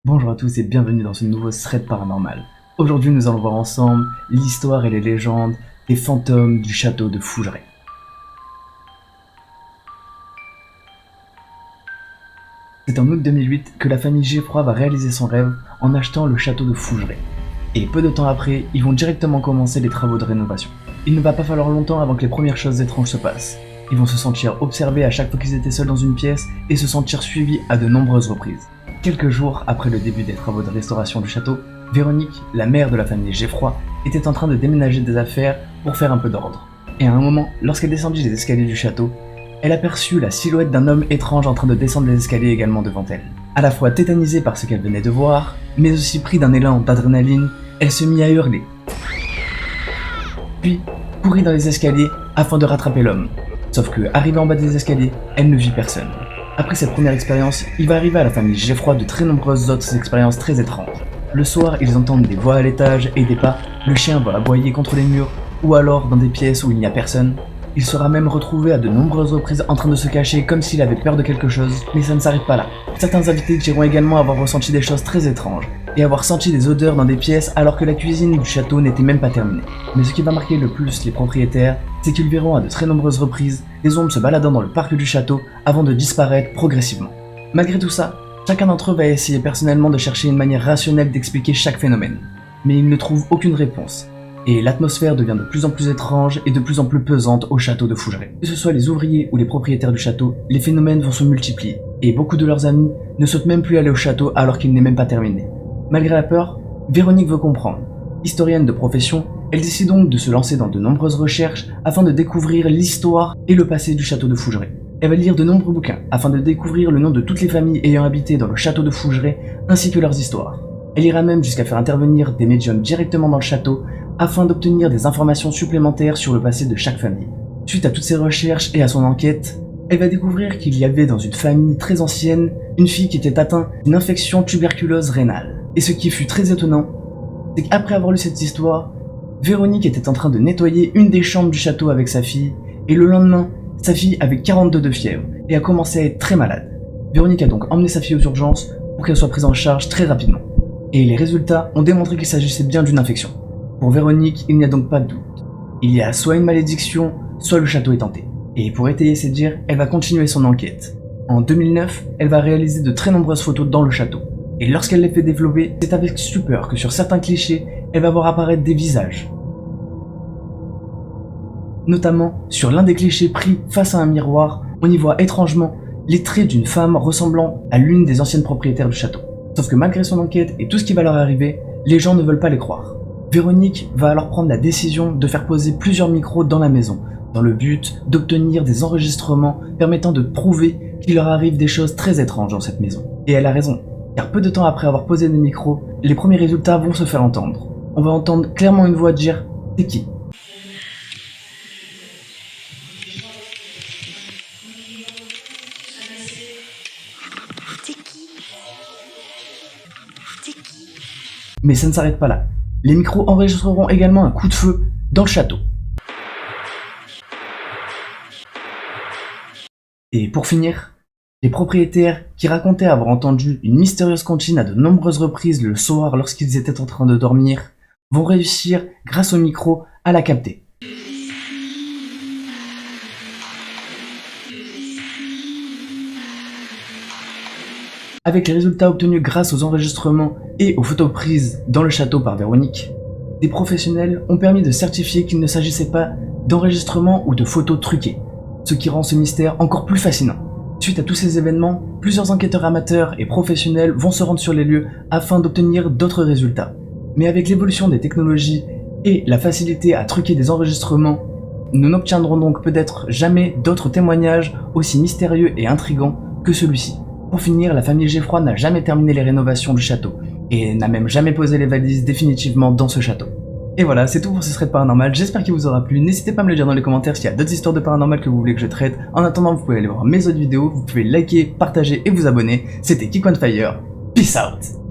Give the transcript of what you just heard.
Bonjour à tous et bienvenue dans ce nouveau thread paranormal. Aujourd'hui nous allons voir ensemble l'histoire et les légendes des fantômes du château de Fougeray. C'est en août 2008 que la famille Geffroy va réaliser son rêve en achetant le château de Fougeray. Et peu de temps après, ils vont directement commencer les travaux de rénovation. Il ne va pas falloir longtemps avant que les premières choses étranges se passent. Ils vont se sentir observés à chaque fois qu'ils étaient seuls dans une pièce et se sentir suivis à de nombreuses reprises. Quelques jours après le début des travaux de restauration du château, Véronique, la mère de la famille Geffroy, était en train de déménager des affaires pour faire un peu d'ordre. Et à un moment, lorsqu'elle descendit les escaliers du château, elle aperçut la silhouette d'un homme étrange en train de descendre les escaliers également devant elle. À la fois tétanisée par ce qu'elle venait de voir, mais aussi pris d'un élan d'adrénaline, elle se mit à hurler. Puis, courut dans les escaliers afin de rattraper l'homme. Sauf que, arrivée en bas des escaliers, elle ne vit personne. Après cette première expérience, il va arriver à la famille Geffroy de très nombreuses autres expériences très étranges. Le soir, ils entendent des voix à l'étage et des pas, le chien va aboyer contre les murs, ou alors dans des pièces où il n'y a personne. Il sera même retrouvé à de nombreuses reprises en train de se cacher comme s'il avait peur de quelque chose, mais ça ne s'arrête pas là. Certains invités diront également avoir ressenti des choses très étranges, et avoir senti des odeurs dans des pièces alors que la cuisine du château n'était même pas terminée. Mais ce qui va marquer le plus les propriétaires, c'est qu'ils verront à de très nombreuses reprises des ombres se baladant dans le parc du château avant de disparaître progressivement. Malgré tout ça, chacun d'entre eux va essayer personnellement de chercher une manière rationnelle d'expliquer chaque phénomène, mais ils ne trouvent aucune réponse. Et l'atmosphère devient de plus en plus étrange et de plus en plus pesante au château de Fougeray. Que ce soit les ouvriers ou les propriétaires du château, les phénomènes vont se multiplier, et beaucoup de leurs amis ne souhaitent même plus aller au château alors qu'il n'est même pas terminé. Malgré la peur, Véronique veut comprendre. Historienne de profession, elle décide donc de se lancer dans de nombreuses recherches afin de découvrir l'histoire et le passé du château de Fougeray. Elle va lire de nombreux bouquins afin de découvrir le nom de toutes les familles ayant habité dans le château de Fougeray ainsi que leurs histoires. Elle ira même jusqu'à faire intervenir des médiums directement dans le château afin d'obtenir des informations supplémentaires sur le passé de chaque famille. Suite à toutes ces recherches et à son enquête, elle va découvrir qu'il y avait dans une famille très ancienne une fille qui était atteinte d'une infection tuberculeuse rénale. Et ce qui fut très étonnant, c'est qu'après avoir lu cette histoire, Véronique était en train de nettoyer une des chambres du château avec sa fille, et le lendemain, sa fille avait 42 de fièvre et a commencé à être très malade. Véronique a donc emmené sa fille aux urgences pour qu'elle soit prise en charge très rapidement. Et les résultats ont démontré qu'il s'agissait bien d'une infection. Pour Véronique, il n'y a donc pas de doute. Il y a soit une malédiction, soit le château est hanté. Et pour étayer ses dires, elle va continuer son enquête. En 2009, elle va réaliser de très nombreuses photos dans le château. Et lorsqu'elle les fait développer, c'est avec stupeur que sur certains clichés, elle va voir apparaître des visages. Notamment, sur l'un des clichés pris face à un miroir, on y voit étrangement les traits d'une femme ressemblant à l'une des anciennes propriétaires du château. Sauf que malgré son enquête et tout ce qui va leur arriver, les gens ne veulent pas les croire. Véronique va alors prendre la décision de faire poser plusieurs micros dans la maison, dans le but d'obtenir des enregistrements permettant de prouver qu'il leur arrive des choses très étranges dans cette maison. Et elle a raison, car peu de temps après avoir posé des micros, les premiers résultats vont se faire entendre. On va entendre clairement une voix dire « T'es qui ?» Mais ça ne s'arrête pas là. Les micros enregistreront également un coup de feu dans le château. Et pour finir, les propriétaires qui racontaient avoir entendu une mystérieuse comptine à de nombreuses reprises le soir lorsqu'ils étaient en train de dormir, vont réussir, grâce au micro, à la capter. Avec les résultats obtenus grâce aux enregistrements et aux photos prises dans le château par Véronique, des professionnels ont permis de certifier qu'il ne s'agissait pas d'enregistrements ou de photos truquées, ce qui rend ce mystère encore plus fascinant. Suite à tous ces événements, plusieurs enquêteurs amateurs et professionnels vont se rendre sur les lieux afin d'obtenir d'autres résultats. Mais avec l'évolution des technologies et la facilité à truquer des enregistrements, nous n'obtiendrons donc peut-être jamais d'autres témoignages aussi mystérieux et intrigants que celui-ci. Pour finir, la famille Geffroy n'a jamais terminé les rénovations du château, et n'a même jamais posé les valises définitivement dans ce château. Et voilà, c'est tout pour ce thread paranormal, j'espère qu'il vous aura plu, n'hésitez pas à me le dire dans les commentaires s'il y a d'autres histoires de paranormal que vous voulez que je traite. En attendant, vous pouvez aller voir mes autres vidéos, vous pouvez liker, partager et vous abonner. C'était Geek on Fire, peace out.